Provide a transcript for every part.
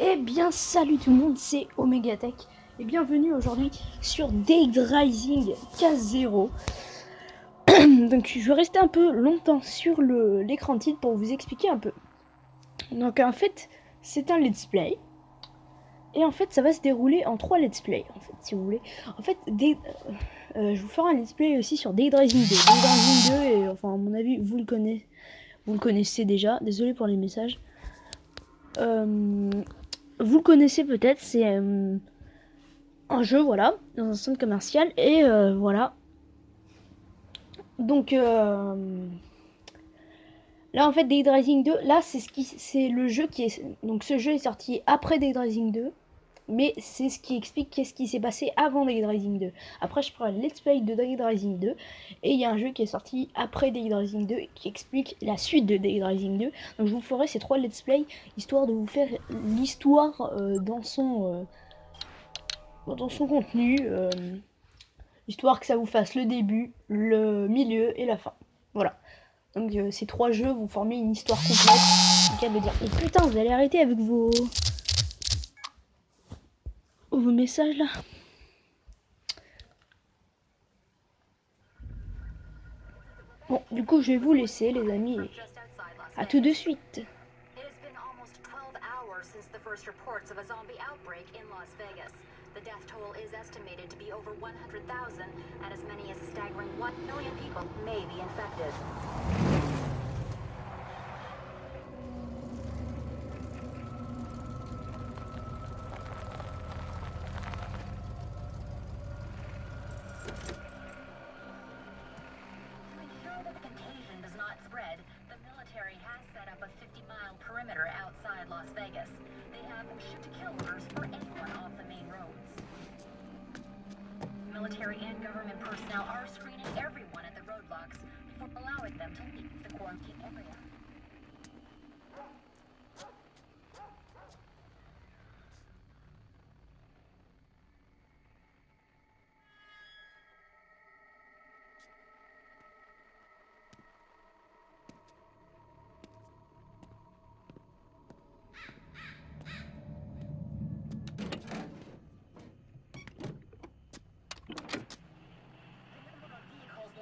Eh bien salut tout le monde, c'est Omegatech et bienvenue aujourd'hui sur Dead Rising K0. Donc je vais rester un peu longtemps sur l'écran de titre pour vous expliquer un peu. Donc en fait c'est un let's play et en fait ça va se dérouler en 3 let's play en fait si vous voulez. En fait je vous ferai un let's play aussi sur Dead Rising 2. Dead Rising 2 et enfin à mon avis vous le connaissez déjà, désolé pour les messages. Vous le connaissez peut-être, c'est un jeu, voilà, dans un centre commercial, et voilà. Donc là, en fait, Dead Rising 2, là, c'est le jeu qui est. Donc ce jeu est sorti après Dead Rising 2, mais c'est ce qui explique qu'est-ce qui s'est passé avant Dead Rising 2. Après, je prends le let's play de Dead Rising 2, et il y a un jeu qui est sorti après Dead Rising 2 qui explique la suite de Dead Rising 2. Donc je vous ferai ces 3 let's play histoire de vous faire l'histoire dans son contenu. Histoire que ça vous fasse le début, le milieu et la fin. Voilà. Donc ces 3 jeux vont former une histoire complète. C'est le cas de dire. Et putain, vous allez arrêter avec vos messages là. Bon, du coup, je vais vous laisser, les amis. À tout de suite. The death toll is estimated to be over 100,000, and as many as a staggering 1 million people may be infected. To ensure that the contagion does not spread, the military has set up a 50-mile perimeter outside Las Vegas. They have shoot-to-kill orders for anyone off the main roads. Military and government personnel are screening everyone at the roadblocks before allowing them to leave the quarantine area.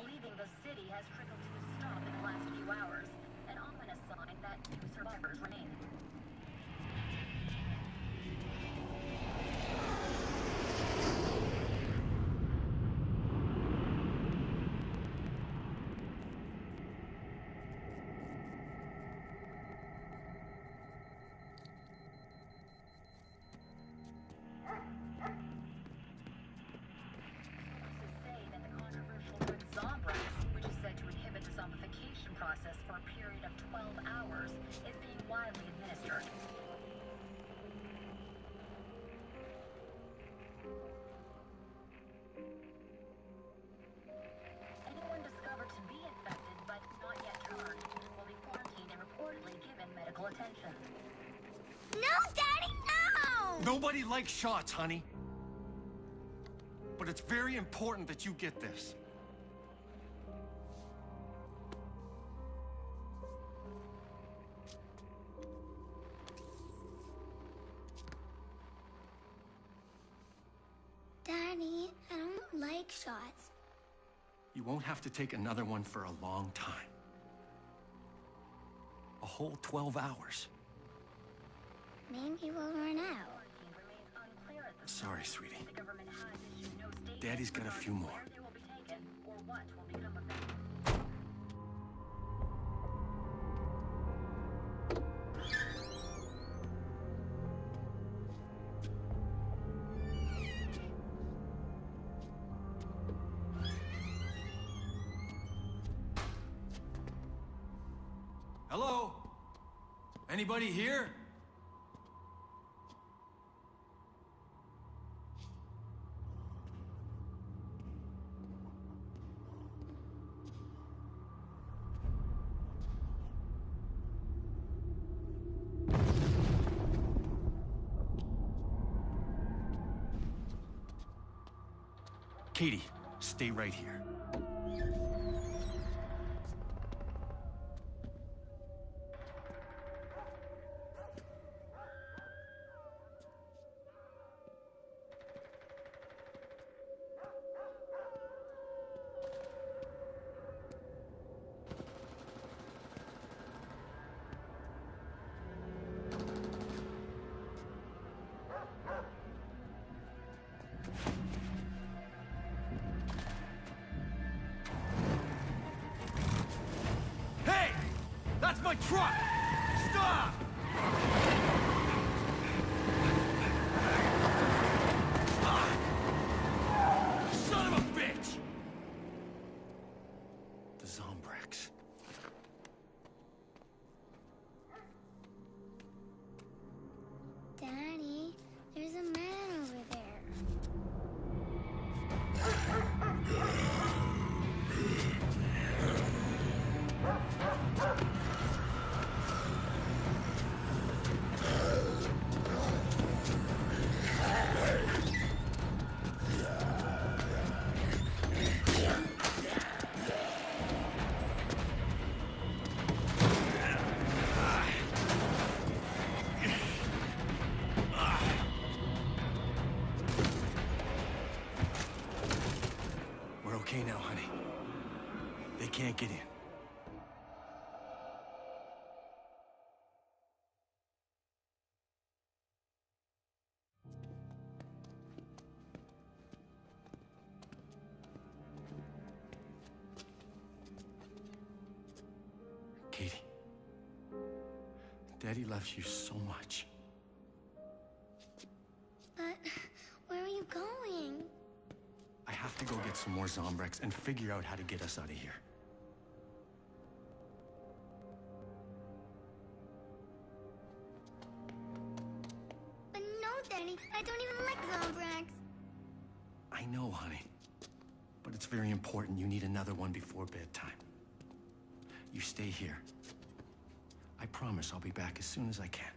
Leaving the city has trickled to a stop in the last few hours, an ominous sign that 2 survivors remain. Process for a period of 12 hours is being widely administered. Anyone discovered to be infected but not yet turned will be quarantined and reportedly given medical attention. No, Daddy, no! Nobody likes shots, honey. But it's very important that you get this. Daddy, I don't like shots. You won't have to take another one for a long time. A whole 12 hours. Maybe we'll run out. Sorry, sweetie. Daddy's got a few more. Hello? Anybody here? Katie, stay right here. truck! Stop! Son of a bitch! The Zombrex. Daddy, there's a man over there. We're okay now, honey. They can't get in. Katie, Daddy loves you so much. But where are you going? I have to go get some more Zombrex and figure out how to get us out of here. But no, Daddy, I don't even like Zombrex. I know, honey. But it's very important. You need another one before bedtime. You stay here. I promise I'll be back as soon as I can.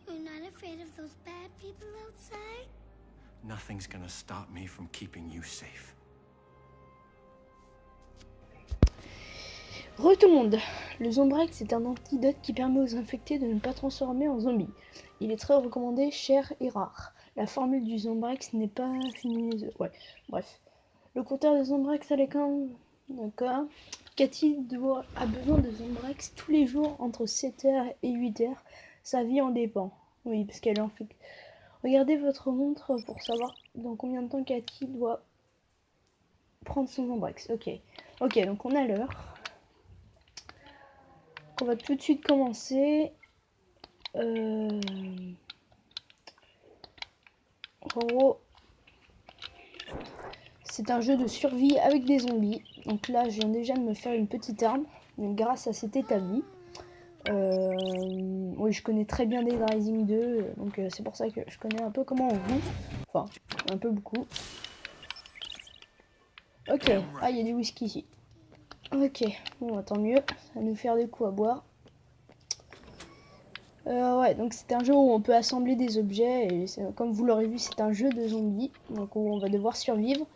You're not afraid of those bad people outside? Nothing's gonna stop me from keeping you safe. Re tout le monde. Le Zombrex est un antidote qui permet aux infectés de ne pas transformer en zombies. Il est très recommandé, cher et rare. La formule du Zombrex n'est pas finie. Ouais, bref. Le compteur de Zombrex à l'écran. D'accord. Cathy a besoin de Zombrex tous les jours entre 7h et 8h. Sa vie en dépend. Oui, parce qu'elle est infectée. Regardez votre montre pour savoir dans combien de temps Cathy doit prendre son Zombrex. Ok. Ok, donc on a l'heure. On va tout de suite commencer. En gros, c'est un jeu de survie avec des zombies. Donc là, je viens déjà de me faire une petite arme, mais grâce à cet établi. Oui, je connais très bien Dead Rising 2, donc c'est pour ça que je connais un peu comment on joue. Enfin, un peu beaucoup. Ok, ah, il y a du whisky ici. Ok, bon, tant mieux, ça va nous faire des coups à boire. Ouais, donc c'est un jeu où on peut assembler des objets, et comme vous l'aurez vu, c'est un jeu de zombies, donc on va devoir survivre.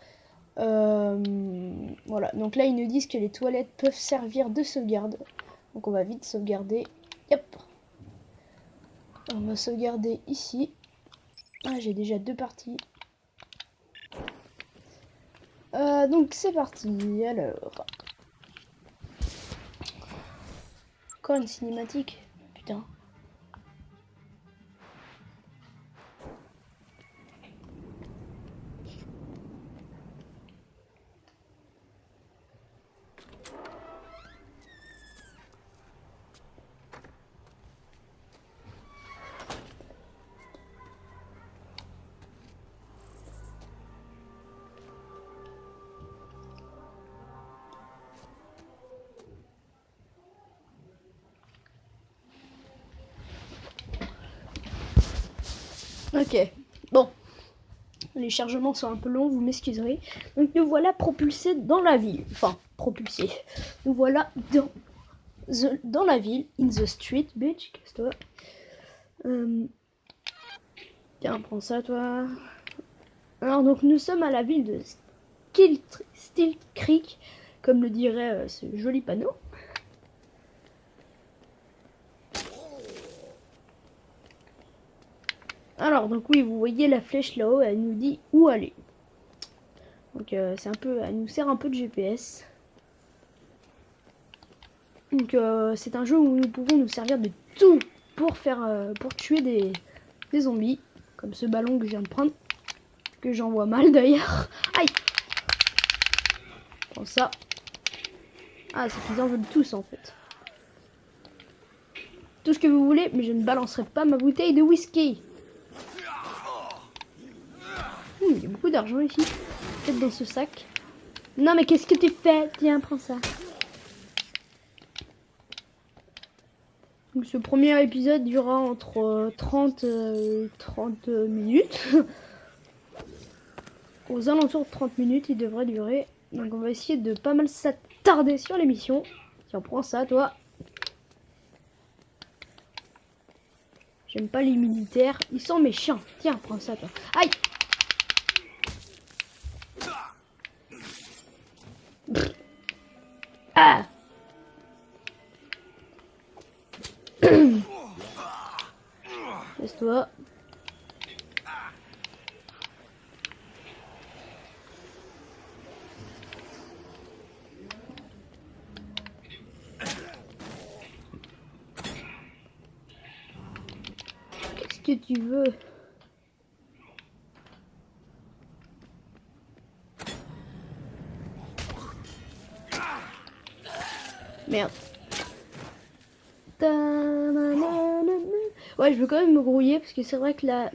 Voilà, donc là ils nous disent que les toilettes peuvent servir de sauvegarde. Donc on va vite sauvegarder. Yep. On va sauvegarder ici. Ah, j'ai déjà 2 parties. Donc c'est parti. Alors. Encore une cinématique. Putain. Ok, bon, les chargements sont un peu longs, vous m'excuserez. Donc nous voilà propulsés dans la ville, enfin propulsés. Nous voilà dans la ville, in the street, bitch, casse-toi. Tiens, prends ça toi. Alors donc nous sommes à la ville de Still Creek, comme le dirait ce joli panneau. Alors donc oui, vous voyez la flèche là-haut, elle nous dit où aller. Donc c'est un peu, elle nous sert un peu de GPS. Donc c'est un jeu où nous pouvons nous servir de tout pour faire, pour tuer des zombies, comme ce ballon que je viens de prendre, que j'envoie mal d'ailleurs. Aïe. Prends ça. Ah, c'est qu'ils en veulent tous en fait. tout ce que vous voulez, mais je ne balancerai pas ma bouteille de whisky. Il y a beaucoup d'argent ici. Peut-être dans ce sac. Non, mais qu'est-ce que tu fais? Tiens, prends ça. Donc, ce premier épisode durera entre 30 et 30 minutes. Aux alentours de 30 minutes, il devrait durer. Donc, on va essayer de pas mal s'attarder sur l'émission. Tiens, prends ça, toi. J'aime pas les militaires. Ils sont méchants. Tiens, prends ça, toi. Aïe! Ah! Laisse-toi. Qu'est-ce que tu veux? Merde. Ouais, je veux quand même me grouiller parce que c'est vrai que là,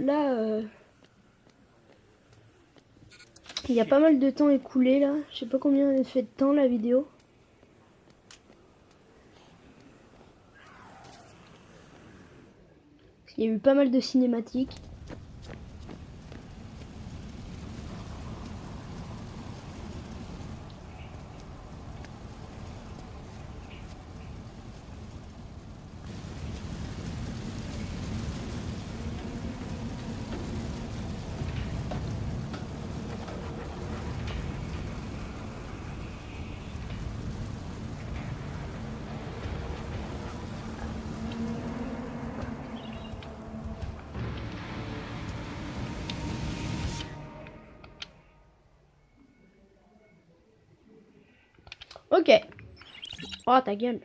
il y a pas mal de temps écoulé là. Je sais pas combien elle fait de temps la vidéo. Parce qu'il y a eu pas mal de cinématiques. Ok. Oh, ta gueule.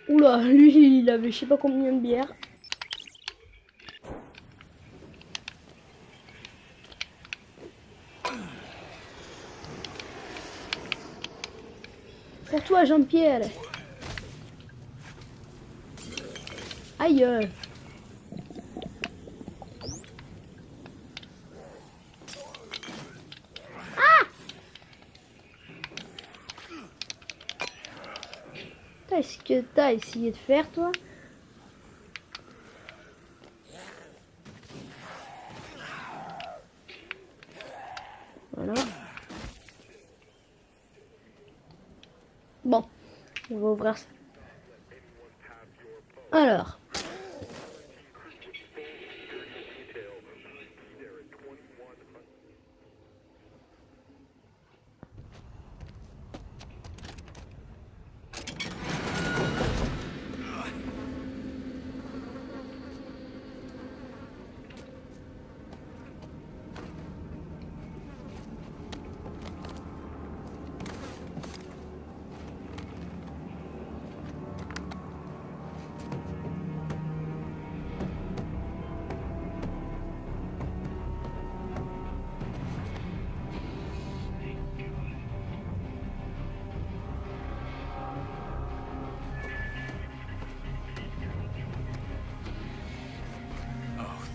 Oula, lui, il avait je sais pas combien de bières. Pour toi, Jean-Pierre. Aïe. Qu'est-ce que t'as essayé de faire, toi? Voilà. Bon, on va ouvrir ça. Alors.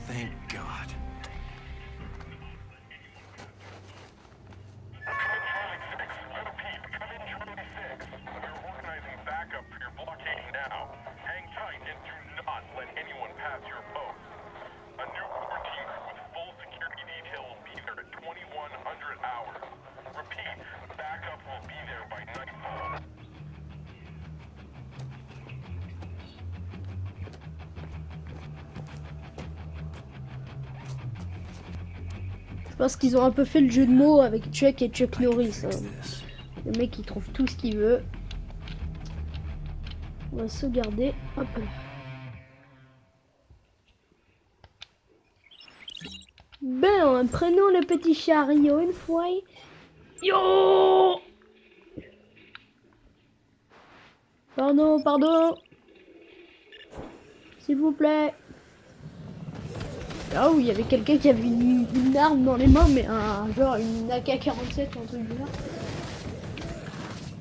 Thank God. Backup for your blockade now. Hang tight and do not let anyone pass your post. A new core team with full security detail will be there at 2100 hours. Repeat, backup will be there by nightfall. Je pense qu'ils ont un peu fait le jeu de mots avec Chuck et Chuck Norris. Hein. Le mec il trouve tout ce qu'il veut. On va sauvegarder un peu. Ben, prenons le petit chariot une fois. Yo! Pardon, pardon. S'il vous plaît. Là où il y avait quelqu'un qui avait une arme dans les mains, mais genre une AK-47 ou un truc du genre.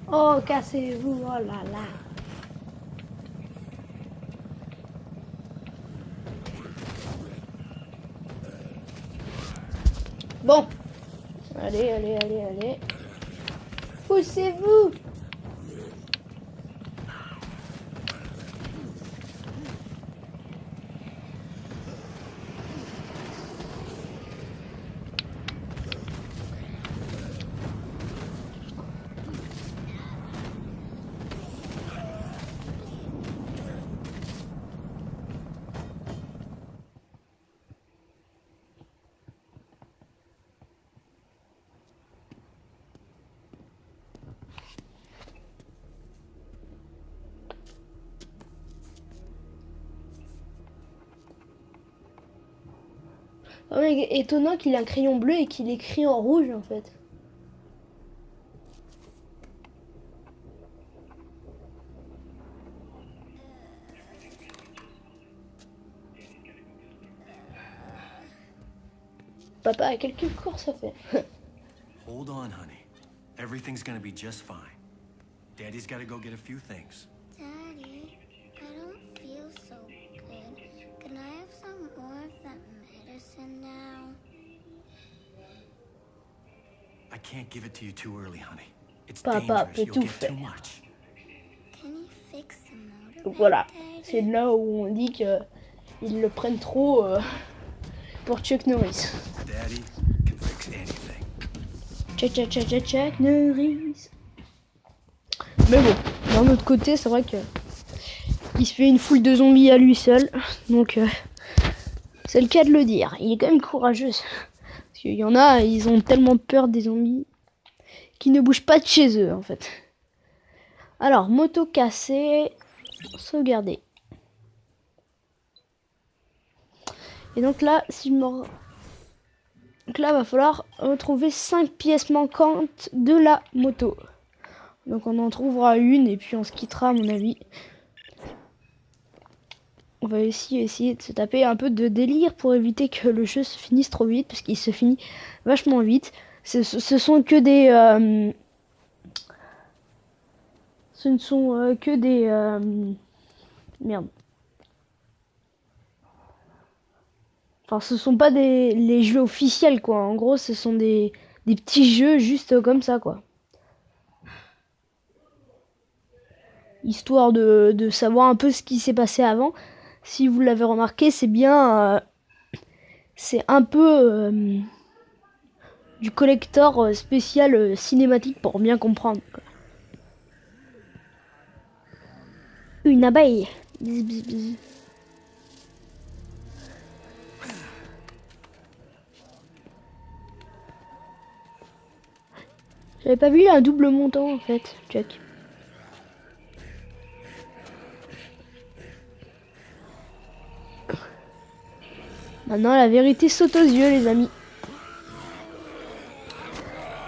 Oh, cassez-vous, oh là là. Bon. Allez, allez, allez, allez. Poussez-vous. Oh, mais étonnant qu'il ait un crayon bleu et qu'il écrit en rouge en fait. Papa, quelques cours ça fait. Hold on, honey. Everything's gonna be just fine. Daddy's gotta go get a few things. Daddy, I don't feel so good. Can I have some more of that medicine now? I can't give it to you too early, honey. It's Papa dangerous. peut You'll tout get too faire. much. Can you fix the motorbike, Donc voilà, Daddy? c'est là où on dit que ils le prennent trop pour Chuck Norris. Daddy can fix anything. Chuck Norris. Mais bon, d'un autre côté, c'est vrai que il se fait une foule de zombies à lui seul. Donc c'est le cas de le dire. Il est quand même courageux. Parce qu'il y en a, ils ont tellement peur des zombies qu'ils ne bougent pas de chez eux en fait. Alors, moto cassée, sauvegarder. Et donc là, si je me... Donc là, va falloir retrouver 5 pièces manquantes de la moto. Donc on en trouvera une et puis on se quittera à mon avis. On va aussi essayer de se taper un peu de délire pour éviter que le jeu se finisse trop vite. Parce qu'il se finit vachement vite. Ce sont que des... ce ne sont que des... merde. Enfin, ce sont pas les jeux officiels, quoi. En gros, ce sont des petits jeux juste comme ça, quoi. Histoire de savoir un peu ce qui s'est passé avant. Si vous l'avez remarqué, c'est bien... c'est un peu du collector spécial cinématique pour bien comprendre, quoi. Une abeille. Bzz, bzz, bzz. J'avais pas vu un double montant en fait, check. Maintenant la vérité saute aux yeux les amis.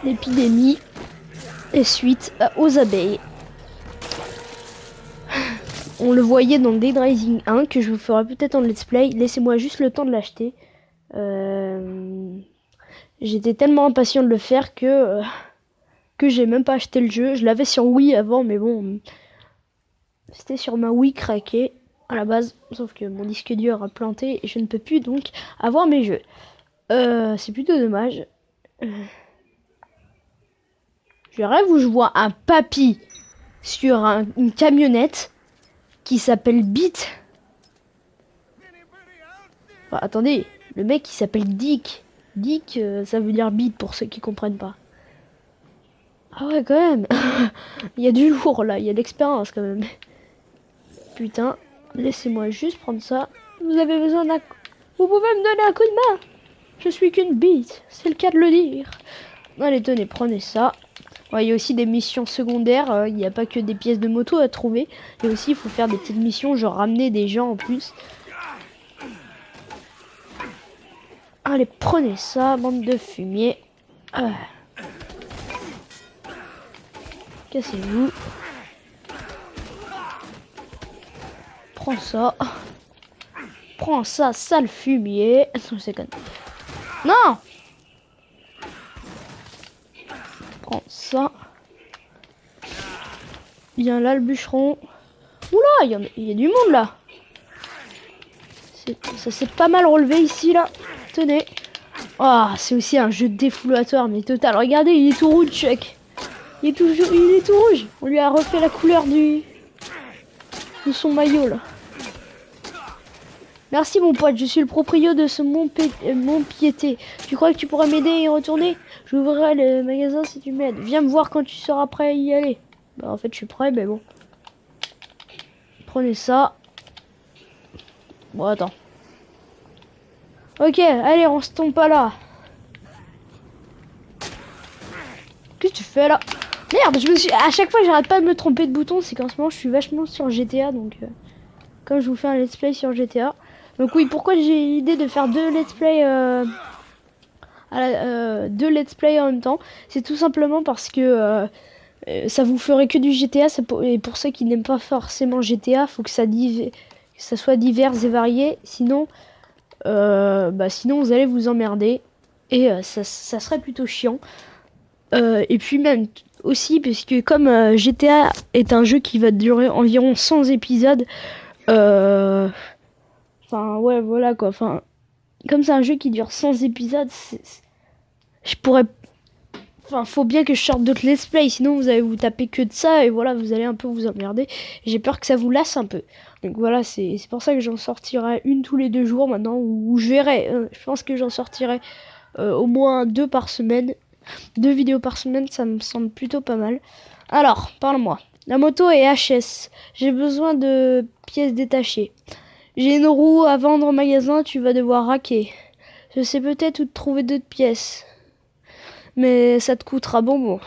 L'épidémie est suite aux abeilles. On le voyait dans Dead Rising 1 que je vous ferai peut-être en let's play. Laissez-moi juste le temps de l'acheter. J'étais tellement impatient de le faire que j'ai même pas acheté le jeu. Je l'avais sur Wii avant, mais bon, c'était sur ma Wii craquée à la base. Sauf que mon disque dur a planté et je ne peux plus donc avoir mes jeux. C'est plutôt dommage. Je rêve où je vois un papy sur une camionnette qui s'appelle Beat. Enfin, attendez, le mec il s'appelle Dick. Dick, ça veut dire Beat pour ceux qui comprennent pas. Ah ouais, quand même. Il y a du lourd là, il y a de l'expérience quand même. Putain, laissez-moi juste prendre ça. Vous avez besoin d'un... Vous pouvez me donner un coup de main. Je suis qu'une bite, c'est le cas de le dire. Allez, tenez, prenez ça. Ouais, il y a aussi des missions secondaires. Il n'y a pas que des pièces de moto à trouver. Et aussi, il faut faire des petites missions, genre ramener des gens en plus. Allez, prenez ça, bande de fumier. Cassez-vous. Prends ça. Prends ça, sale fumier. C'est con. Non! Prends ça. Viens là le bûcheron. Oula, il y a du monde là. Ça s'est pas mal relevé ici là. Tenez. Ah, c'est aussi un jeu de défouloir mais total. Regardez, il est tout rouge, Chuck. Il est tout rouge. On lui a refait la couleur de son maillot là. Merci mon pote, je suis le proprio de ce mont Piété. Tu crois que tu pourrais m'aider à y retourner? J'ouvrirai le magasin si tu m'aides. Viens me voir quand tu seras prêt à y aller. Bah en fait je suis prêt mais bon. Prenez ça. Bon attends. Ok, allez on se tombe pas là. Qu'est-ce que tu fais là? Merde, à chaque fois j'arrête pas de me tromper de bouton. C'est qu'en ce moment je suis vachement sur GTA donc comme je vous fais un let's play sur GTA. Donc oui, pourquoi j'ai l'idée de faire deux let's play en même temps, c'est tout simplement parce que ça vous ferait que du GTA. Et pour ceux qui n'aiment pas forcément GTA, faut que ça soit divers et varié. Sinon, sinon vous allez vous emmerder et ça serait plutôt chiant. Et puis même aussi parce que comme GTA est un jeu qui va durer environ 100 épisodes. Enfin, ouais, voilà quoi. Enfin, comme c'est un jeu qui dure 100 épisodes, je pourrais. Enfin, faut bien que je sorte d'autres let's play, sinon vous allez vous taper que de ça et voilà, vous allez un peu vous emmerder. J'ai peur que ça vous lasse un peu. Donc voilà, c'est pour ça que j'en sortirai une tous les 2 jours maintenant, ou je verrai. Je pense que j'en sortirai au moins 2 par semaine. 2 vidéos par semaine, ça me semble plutôt pas mal. Alors, parle-moi. La moto est HS. J'ai besoin de pièces détachées. J'ai une roue à vendre au magasin, tu vas devoir raquer. Je sais peut-être où te trouver d'autres pièces. Mais ça te coûtera bonbon.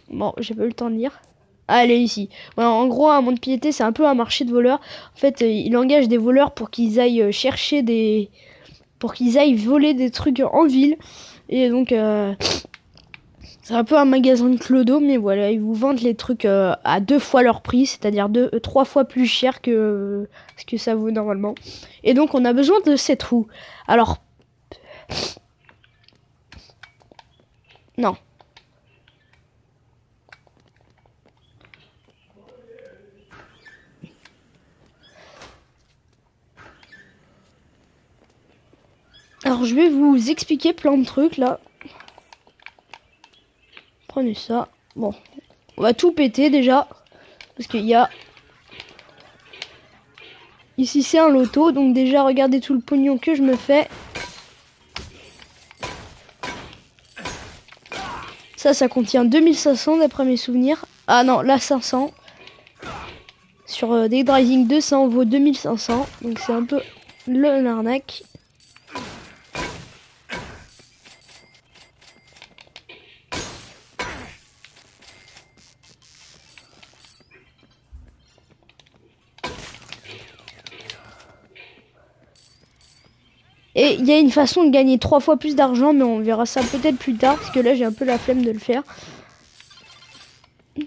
Bon, j'ai pas eu le temps de lire. Ah, elle est ici. Ouais, en gros, un monde piété, c'est un peu un marché de voleurs. En fait, il engage des voleurs pour qu'ils aillent chercher des... pour qu'ils aillent voler des trucs en ville. Et donc, c'est un peu un magasin de clodo, mais voilà, ils vous vendent les trucs à 2 fois leur prix, c'est-à-dire 3 fois plus cher que ce que ça vaut normalement. Et donc, on a besoin de cette roue. Alors... Non. Alors, je vais vous expliquer plein de trucs, là. Prenez ça. Bon, on va tout péter, déjà. Parce qu'il y a... Ici, c'est un loto. Donc, déjà, regardez tout le pognon que je me fais. Ça contient 2500 d'après mes souvenirs. Ah non, là, 500. Sur Dead Rising 2, ça en vaut 2500. Donc, c'est un peu l'arnaque. Et il y a une façon de gagner 3 fois plus d'argent, mais on verra ça peut-être plus tard, parce que là j'ai un peu la flemme de le faire.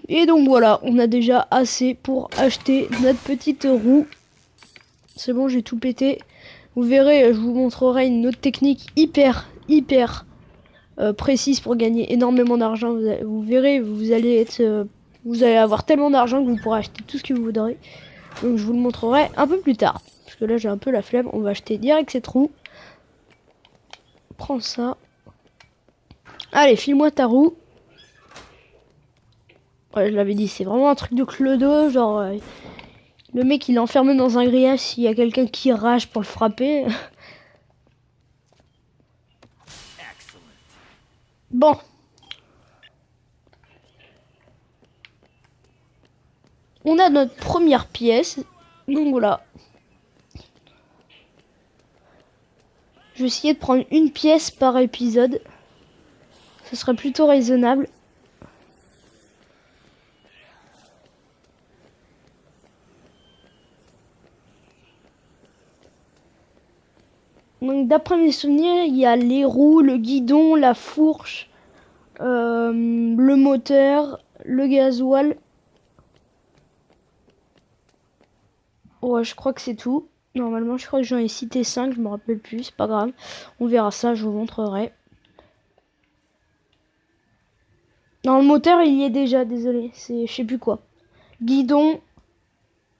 Et donc voilà, on a déjà assez pour acheter notre petite roue. C'est bon, j'ai tout pété. Vous verrez, je vous montrerai une autre technique hyper précise pour gagner énormément d'argent. Vous verrez, vous allez avoir tellement d'argent que vous pourrez acheter tout ce que vous voudrez. Donc je vous le montrerai un peu plus tard. Parce que là j'ai un peu la flemme, on va acheter direct cette roue. Prends ça. Allez, file-moi ta roue. Ouais, je l'avais dit, c'est vraiment un truc de clodo, genre... le mec, il est enfermé dans un grillage s'il y a quelqu'un qui rage pour le frapper. Bon. On a notre première pièce. Donc voilà. Je vais essayer de prendre une pièce par épisode. Ce serait plutôt raisonnable. Donc d'après mes souvenirs, il y a les roues, le guidon, la fourche, le moteur, le gasoil. Ouais, je crois que c'est tout. Normalement, je crois que j'en ai cité 5, je me rappelle plus, c'est pas grave. On verra ça, je vous montrerai. Dans le moteur, il y est déjà, désolé, c'est je sais plus quoi. guidon,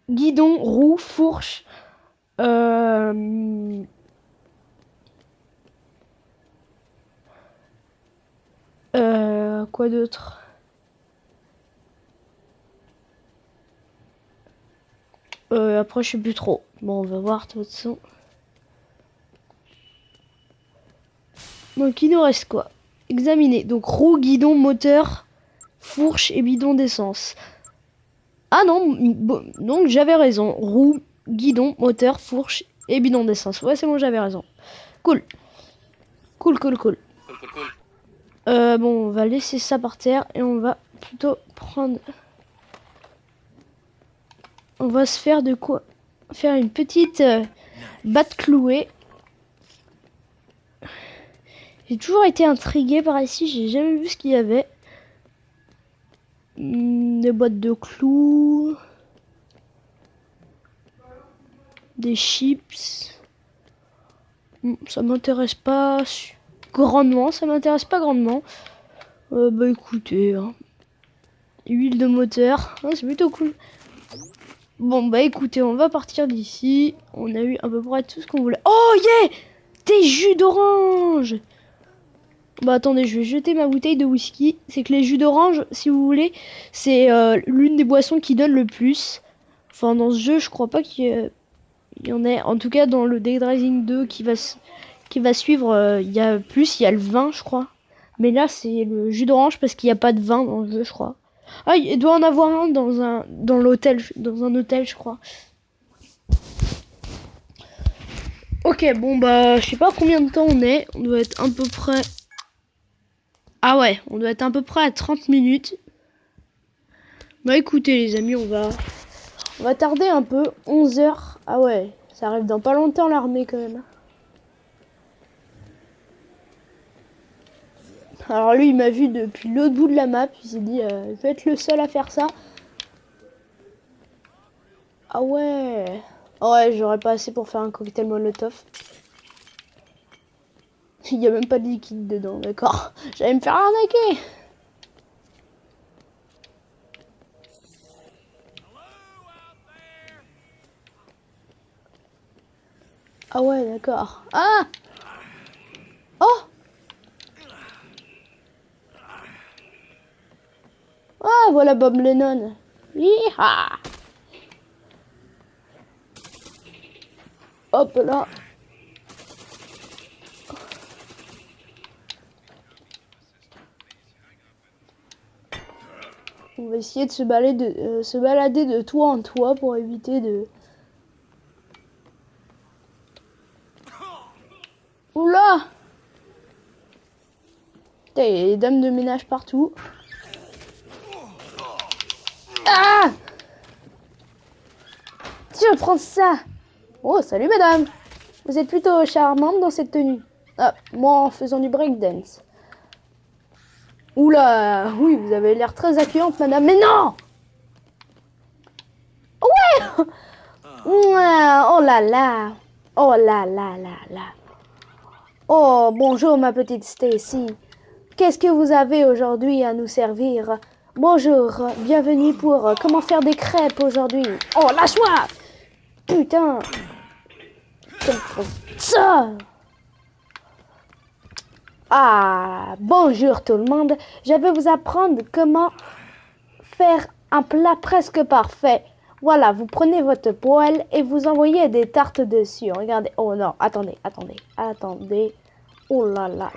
roue, fourche. Quoi d'autre? Après, je sais plus trop. Bon, on va voir de toute façon. Donc, il nous reste quoi? Examiner. Donc, roue, guidon, moteur, fourche et bidon d'essence. Ah non, bon, donc j'avais raison. Roue, guidon, moteur, fourche et bidon d'essence. Ouais, c'est bon, j'avais raison. Cool. Cool. Bon, on va laisser ça par terre et on va plutôt prendre... On va se faire de quoi? Faire une petite batte clouée. J'ai toujours été intriguée par ici, j'ai jamais vu ce qu'il y avait. Des boîtes de clous. Des chips. Ça m'intéresse pas grandement, bah écoutez, hein. Huile de moteur, c'est plutôt cool. Bon bah écoutez, on va partir d'ici. On a eu à peu près tout ce qu'on voulait. Oh yeah! Des jus d'orange! Bah attendez, je vais jeter ma bouteille de whisky. C'est que les jus d'orange, si vous voulez, c'est l'une des boissons qui donne le plus. Enfin dans ce jeu, je crois pas qu'il y en ait. En tout cas dans le Dead Rising 2 qui va suivre, il y a le vin je crois. Mais là c'est le jus d'orange parce qu'il n'y a pas de vin dans le jeu je crois. Ah, il doit en avoir un dans un hôtel, je crois. Ok, bon bah je sais pas combien de temps on est. On doit être à peu près... Ah ouais, on doit être à peu près à 30 minutes. Bah écoutez les amis, on va tarder un peu. 11 heures. Ah ouais, ça arrive dans pas longtemps l'armée quand même. Alors lui il m'a vu depuis l'autre bout de la map. Il s'est dit, je vais être le seul à faire ça. Ah ouais. Oh ouais, j'aurais pas assez pour faire un cocktail molotov. Il n'y a même pas de liquide dedans, d'accord. J'allais me faire arnaquer. Ah ouais, d'accord. Ah! Oh! Ah, voilà Bob Lennon. Hi-ha! Hop là. On va essayer de se balader de toit en toit pour éviter de... Oula! Putain, il y a des dames de ménage partout. Ah! Tiens, prends ça! Oh, salut madame! Vous êtes plutôt charmante dans cette tenue. Ah, moi en faisant du breakdance. Oula! Oui, vous avez l'air très accueillante madame, mais non! Ouais! Oh là là! Oh là là là là! Oh, bonjour ma petite Stacy. Qu'est-ce que vous avez aujourd'hui à nous servir? Bonjour, bienvenue pour comment faire des crêpes aujourd'hui. Oh, lâche-moi! Putain! Ça! Ah, bonjour tout le monde. Je vais vous apprendre comment faire un plat presque parfait. Voilà, vous prenez votre poêle et vous envoyez des tartes dessus. Regardez. Oh non, attendez. Oh là là.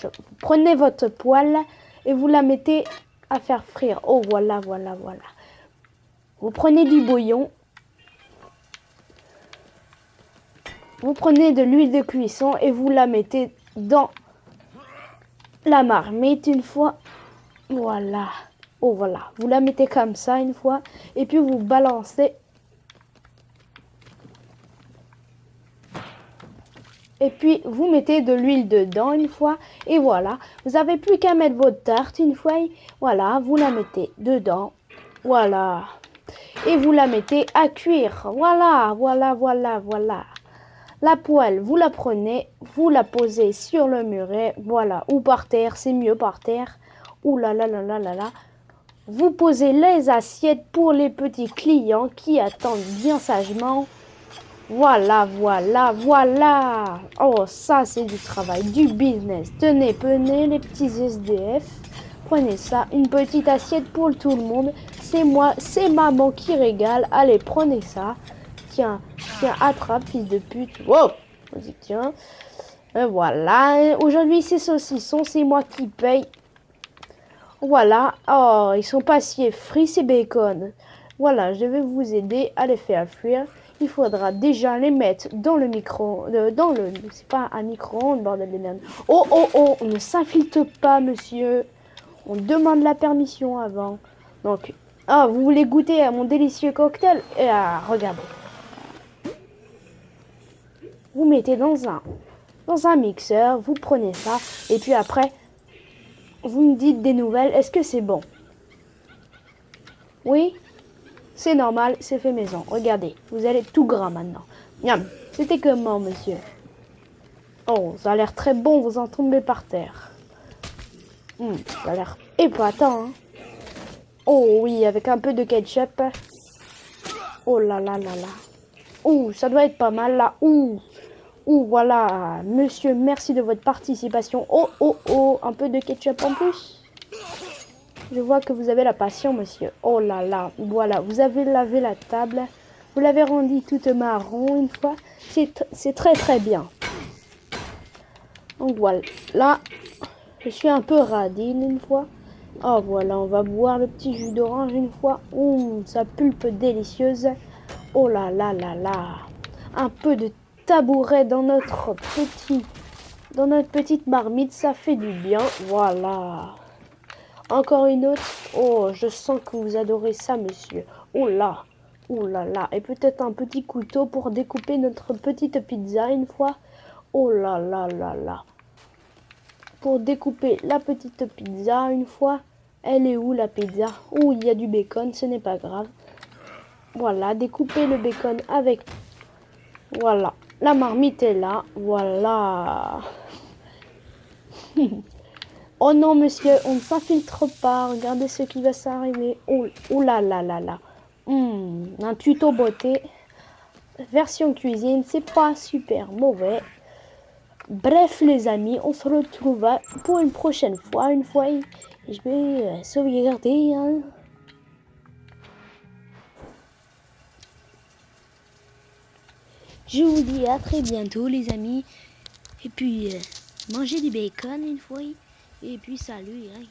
Vous prenez votre poêle et vous la mettez à faire frire. Oh voilà. Vous prenez du bouillon. Vous prenez de l'huile de cuisson et vous la mettez dans la marmite une fois. Voilà. Oh voilà. Vous la mettez comme ça une fois et puis vous balancez. Et puis vous mettez de l'huile dedans une fois et voilà. Vous n'avez plus qu'à mettre votre tarte une fois. Voilà. Vous la mettez dedans. Voilà. Et vous la mettez à cuire. Voilà. La poêle, vous la prenez, vous la posez sur le muret, voilà, ou par terre, c'est mieux par terre. Ouh là là là là là là. Vous posez les assiettes pour les petits clients qui attendent bien sagement. Voilà, voilà, voilà. Oh, ça, c'est du travail, du business. Tenez, prenez les petits SDF. Prenez ça, une petite assiette pour tout le monde. C'est moi, c'est maman qui régale. Allez, prenez ça. Tiens, tiens, attrape, fils de pute. Wow. Vas-y, tiens. Et voilà. Aujourd'hui, c'est saucisson, c'est moi qui paye. Voilà. Oh, ils sont pas si frits, ces bacon. Voilà, je vais vous aider à les faire fuir. Il faudra déjà les mettre dans le micro... c'est pas un micro-ondes, bordel de merde. Oh, oh, oh, on ne s'infiltre pas, monsieur. On demande la permission avant. Donc, ah, vous voulez goûter à mon délicieux cocktail? Regardez. Vous mettez dans un mixeur, vous prenez ça, et puis après, vous me dites des nouvelles. Est-ce que c'est bon? Oui? C'est normal, c'est fait maison. Regardez, vous allez tout gras maintenant. Miam, c'était comment, monsieur? Oh, ça a l'air très bon, vous en tombez par terre. Ça a l'air épatant, hein? Oh oui, avec un peu de ketchup. Oh là là là là. Ouh, ça doit être pas mal là. Ouh, voilà. Monsieur, merci de votre participation. Oh, oh, oh, un peu de ketchup en plus. Je vois que vous avez la passion, monsieur. Oh là là, voilà, vous avez lavé la table. Vous l'avez rendue toute marron une fois. C'est très très bien. Donc voilà, là, je suis un peu radine une fois. Oh voilà, on va boire le petit jus d'orange une fois. Sa pulpe délicieuse. Oh là là là là. Un peu de tabouret dans notre petite marmite, ça fait du bien. Voilà. Encore une autre. Oh, je sens que vous adorez ça, monsieur. Oh là là. Et peut-être un petit couteau pour découper notre petite pizza une fois. Oh là là là là. Pour découper la petite pizza une fois. Elle est où la pizza? Oh, il y a du bacon, ce n'est pas grave. Voilà, découper le bacon avec... Voilà, la marmite est là. Voilà. Oh non, monsieur, on ne s'infiltre pas. Regardez ce qui va s'arriver. Oh là là là là. Un tuto beauté. Version cuisine, c'est pas super mauvais. Bref, les amis, on se retrouve pour une prochaine fois. Une fois, je vais sauvegarder. Hein. Je vous dis à très bientôt, les amis. Et puis, mangez du bacon une fois. Et puis, salut. Hein.